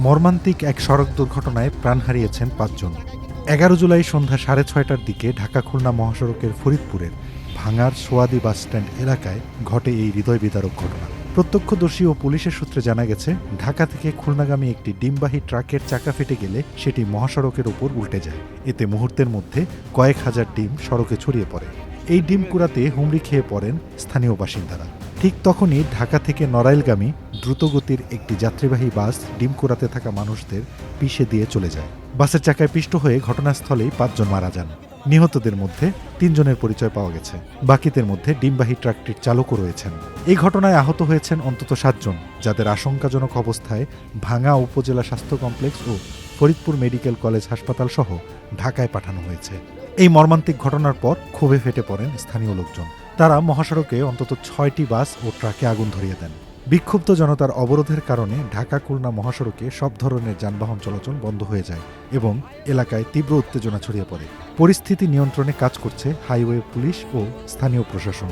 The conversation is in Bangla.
মর্মান্তিক এক সড়ক দুর্ঘটনায় প্রাণ হারিয়েছেন ৫ জন। ১১ জুলাই সন্ধ্যা ৬:৩০টার দিকে ঢাকা খুলনা মহাসড়কের ফরিদপুরের ভাঙার সোয়াদি বাসস্ট্যান্ড এলাকায় ঘটে এই হৃদয় বিদারক ঘটনা। প্রত্যক্ষদর্শী ও পুলিশের সূত্রে জানা গেছে, ঢাকা থেকে খুলনাগামী একটি ডিমবাহী ট্রাকের চাকা ফেটে গেলে সেটি মহাসড়কের ওপর উল্টে যায়। এতে মুহূর্তের মধ্যে কয়েক হাজার ডিম সড়কে ছড়িয়ে পড়ে। এই ডিম কুড়াতে হুমড়ি খেয়ে পড়েন স্থানীয় বাসিন্দারা। ঠিক তখনই ঢাকা থেকে নড়াইলগামী দ্রুতগতির একটি যাত্রীবাহী বাস ডিম কুড়াতে থাকা মানুষদের পিষে দিয়ে চলে যায়। বাসের চাকায় পিষ্ট হয়ে ঘটনাস্থলেই ৫ জন মারা যান। নিহতদের মধ্যে ৩ জনের পরিচয় পাওয়া গেছে। বাকিদের মধ্যে ডিমবাহী ট্রাকটির চালকও রয়েছেন। এই ঘটনায় আহত হয়েছেন অন্তত ৭ জন, যাদের আশঙ্কাজনক অবস্থায় ভাঙা উপজেলা স্বাস্থ্য কমপ্লেক্স ও ফরিদপুর মেডিকেল কলেজ হাসপাতাল সহ ঢাকায় পাঠানো হয়েছে। এই মর্মান্তিক ঘটনার পর ক্ষোভে ফেটে পড়েন স্থানীয় লোকজন। তারা মহাসড়কে অন্তত ৬টি বাস ও ট্রাকে আগুন ধরিয়ে দেন। বিক্ষুব্ধ জনতার অবরোধের কারণে ঢাকা খুলনা মহাসড়কে সব ধরনের যানবাহন চলাচল বন্ধ হয়ে যায় এবং এলাকায় তীব্র উত্তেজনা ছড়িয়ে পড়ে। পরিস্থিতি নিয়ন্ত্রণে কাজ করছে হাইওয়ে পুলিশ ও স্থানীয় প্রশাসন।